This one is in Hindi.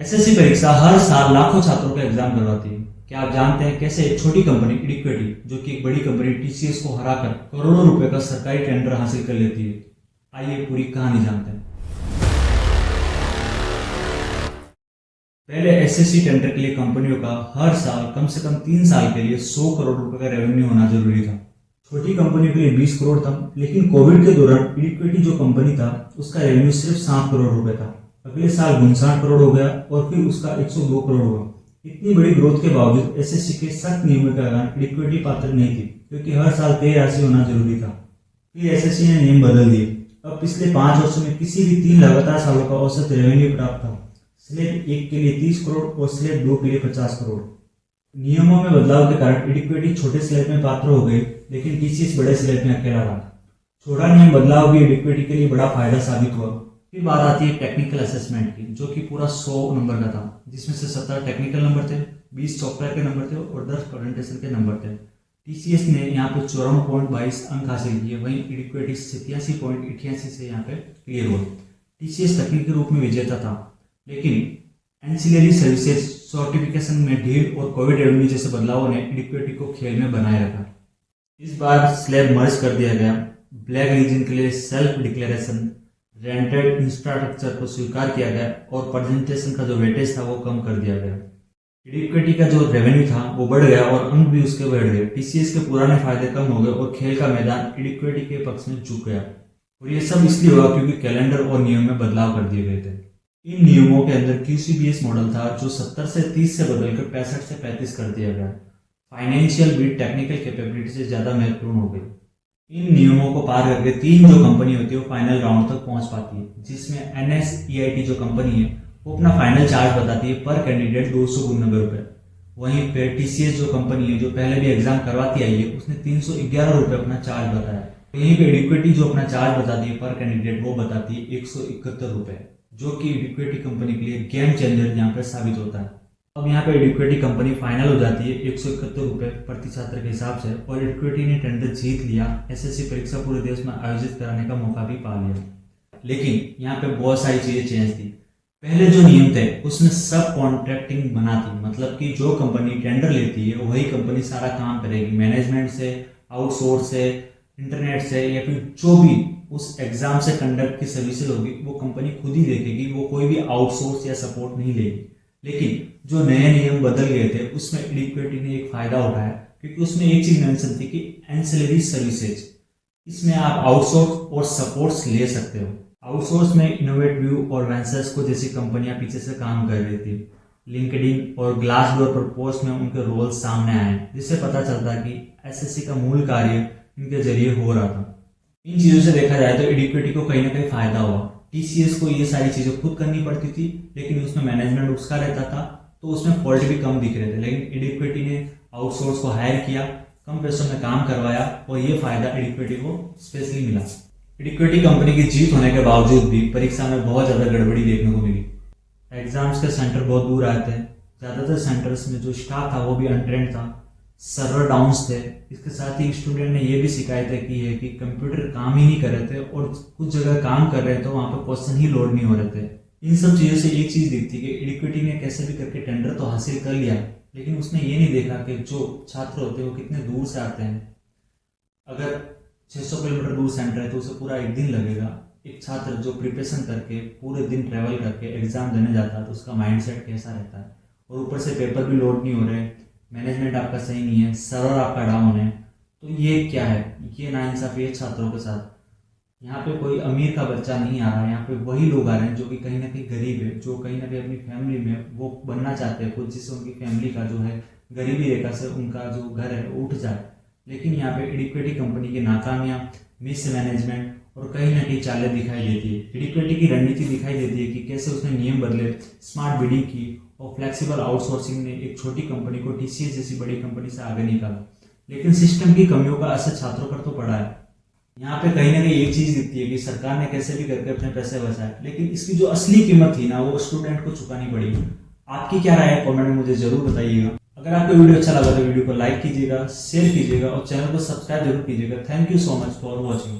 एसएससी परीक्षा हर साल लाखों छात्रों का एग्जाम करवाती है। क्या आप जानते हैं कैसे एक छोटी कंपनी इडिक्विटी, जो कि एक बड़ी कंपनी टीसीएस को हराकर करोड़ों रुपए का सरकारी टेंडर हासिल कर लेती है? आइए पूरी कहानी जानते हैं। पहले एसएससी टेंडर के लिए कंपनियों का हर साल कम से कम 3 साल के लिए 100 करोड़ रुपए का रेवेन्यू होना जरूरी था। छोटी कंपनियों के लिए 20 करोड़ था, लेकिन कोविड के दौरान इडिक्विटी जो कंपनी था उसका रेवेन्यू सिर्फ 7 करोड़ रुपए था। अगले साल 59 करोड़ हो गया और फिर उसका 102 करोड़ हुआ। इतनी बड़ी ग्रोथ के बावजूद एसएससी के सख्त नियमों के कारण इक्विटी पात्र नहीं थी, क्योंकि हर साल तय राशि होना जरूरी था। फिर एसएससी ने नियम बदल दिए। अब पिछले 5 वर्षों में किसी भी 3 लगातार सालों का औसत रेवेन्यू प्राप्त था। स्लेब 1 के लिए 30 करोड़ और स्लेब 2 के लिए 50 करोड़। नियमों में बदलाव के कारण इक्विटी छोटे स्लेब में पात्र हो गई, लेकिन टीसीएस बड़े स्लेब में अकेला रहा। छोटा नियम बदलाव भी इक्विटी के लिए बड़ा फायदा साबित हुआ। फिर बात आती है टेक्निकल असेसमेंट की, जो कि पूरा 100 नंबर का था, जिसमें से 17 टेक्निकल नंबर थे, 20 सॉफ्टवेयर के नंबर थे और 10 प्रेजेंटेशन के नंबर थे। टीसीएस ने यहाँ पे 54.22 अंक हासिल किए, वहीं इक्विटी 87.88 से यहाँ पे क्लियर हुआ। टीसीएस तकनीकी रूप में विजेता था, लेकिन एंसिलरी सर्विसेज सर्टिफिकेशन में ढील और कोविड रेवेन्यू जैसे बदलावों ने इक्विटी को खेल में बनाए रखा। इस बार स्लैब मर्ज कर दिया गया। ब्लैक रीजन के लिए सेल्फ डिक्लेरेशन, रेंटेड इंफ्रास्ट्रक्चर को स्वीकार किया गया और प्रेजेंटेशन का जो वेटेज था वो कम कर दिया गया। इक्विटी का जो रेवेन्यू था वो बढ़ गया और अंक भी उसके बढ़ गए। टीसीएस के पुराने फायदे कम हो गए और खेल का मैदान इक्विटी के पक्ष में झुक गया। और ये सब इसलिए हुआ क्योंकि कैलेंडर और नियम में बदलाव कर दिए गए थे। इन नियमों के अंदर क्यूसीबीएस मॉडल था, जो 70 से 30 से बदलकर 65 से 35 कर दिया गया। फाइनेंशियल बीट टेक्निकल कैपेबिलिटी से ज्यादा महत्वपूर्ण हो गई। इन नियमों को पार करके 3 जो कंपनी होती है वो फाइनल राउंड तक पहुंच पाती है, जिसमें एनएसईआईटी जो कंपनी है वो अपना फाइनल चार्ज बताती है पर कैंडिडेट 299 रुपए। वहीं पे टीसीएस जो कंपनी है जो पहले भी एग्जाम करवाती आई है उसने 311 रुपए अपना चार्ज बताया। यहीं पे इक्विटी जो अपना चार्ज बताती है पर कैंडिडेट वो बताती है 171 रुपए, जो कि इक्विटी कंपनी के लिए गेम चेंजर यहाँ पे साबित होता है। अब यहाँ पे इक्विटी कंपनी फाइनल हो जाती है 171 रुपए प्रति छात्र के हिसाब से, और इक्विटी ने टेंडर जीत लिया। एसएससी परीक्षा पूरे देश में आयोजित कराने का मौका भी पा लिया। लेकिन यहाँ पे बहुत सारी चीजें चेंज थी। पहले जो नियम थे उसमें सब कॉन्ट्रैक्टिंग बना थी, मतलब कि जो कंपनी टेंडर लेती है वही कंपनी सारा काम करेगी, मैनेजमेंट से, आउटसोर्स से, इंटरनेट से, या फिर जो भी उस एग्जाम से कंडक्ट की सर्विसेज होगी वो कंपनी खुद ही देखेगी, वो कोई भी आउटसोर्स या सपोर्ट नहीं लेगी। लेकिन जो नए नियम बदल गए थे उसमें इक्विटी ने एक फायदा उठाया, क्योंकि उसमें एक चीज मेंशन थी कि एंसिलरी सर्विसेज, इसमें आप आउटसोर्स और सपोर्ट्स ले सकते हो। आउटसोर्स में इनोवेटिव और वेंचर्स को जैसी कंपनियां पीछे से काम कर रही थी। लिंक्डइन और ग्लासडोर पर पोस्ट में उनके रोल सामने आए, जिससे पता चलता कि एसएससी का मूल कार्य इनके जरिए हो रहा था। इन चीजों से देखा जाए तो इक्विटी को कहीं ना कहीं फायदा हुआ। टीसीएस को ये सारी चीजें खुद करनी पड़ती थी, लेकिन उसमें मैनेजमेंट उसका रहता था, तो उसमें फॉल्ट भी कम दिख रहे थे। लेकिन इक्विटी ने आउटसोर्स को हायर किया, कम पैसों में काम करवाया, और ये फायदा इक्विटी को स्पेशली मिला। इक्विटी कंपनी की जीत होने के बावजूद भी परीक्षा में बहुत ज्यादा गड़बड़ी देखने को मिली। एग्जाम्स के सेंटर बहुत दूर आए थे। ज्यादातर सेंटर्स में जो स्टाफ था वो भी अनट्रेंड था, सर्वर डाउन्स थे। इसके साथ ही स्टूडेंट ने ये भी शिकायतें की है कि कंप्यूटर काम ही नहीं कर रहे थे, और कुछ जगह काम कर रहे थे वहां पर क्वेश्चन ही लोड नहीं हो रहे थे। इन सब चीजों से एक चीज दिखती कि इक्विटी ने कैसे भी करके टेंडर तो हासिल कर लिया, लेकिन उसने ये नहीं देखा कि जो छात्र होते हैं वो कितने दूर से आते हैं। अगर 600 किलोमीटर दूर सेंटर है तो उसे पूरा 1 दिन लगेगा। एक छात्र जो प्रिपरेशन करके पूरे दिन ट्रेवल करके एग्जाम देने जाता है तो उसका माइंडसेट कैसा रहता है, और ऊपर से पेपर भी लोड नहीं हो रहे, मैनेजमेंट आपका सही नहीं है, सर्वर आपका डाउन है, तो ये क्या है? ये नाइंसाफी है छात्रों के साथ। यहाँ पे कोई अमीर का बच्चा नहीं आ रहा है, यहाँ पे वही लोग आ रहे हैं जो कि कहीं ना कहीं गरीब है, जो कहीं ना कहीं अपनी फैमिली में वो बनना चाहते हैं कुछ, जिससे उनकी फैमिली का जो है गरीबी रेखा से उनका जो घर है उठ जाए। लेकिन यहाँ पे इक्विटी कंपनी की नाकामियां, मिस मैनेजमेंट और कहीं ना कहीं चालें दिखाई देती है। इक्विटी की रणनीति दिखाई देती है कि कैसे उसने नियम बदले, स्मार्ट बिडिंग की और फ्लेक्सिबल आउटसोर्सिंग ने एक छोटी कंपनी को टीसीएस जैसी बड़ी कंपनी से आगे निकाला। लेकिन सिस्टम की कमियों का असर छात्रों पर तो पड़ा है। यहाँ पे कहीं ना कहीं एक चीज दिखती है कि सरकार ने कैसे भी करके अपने पैसे बचाए, लेकिन इसकी जो असली कीमत थी ना वो स्टूडेंट को चुकानी पड़ी। आपकी क्या राय है कमेंट में मुझे जरूर बताइएगा। अगर आपको वीडियो अच्छा लगा तो वीडियो को लाइक कीजिएगा, शेयर कीजिएगा और चैनल को सब्सक्राइब जरूर कीजिएगा। Thank you so much for watching.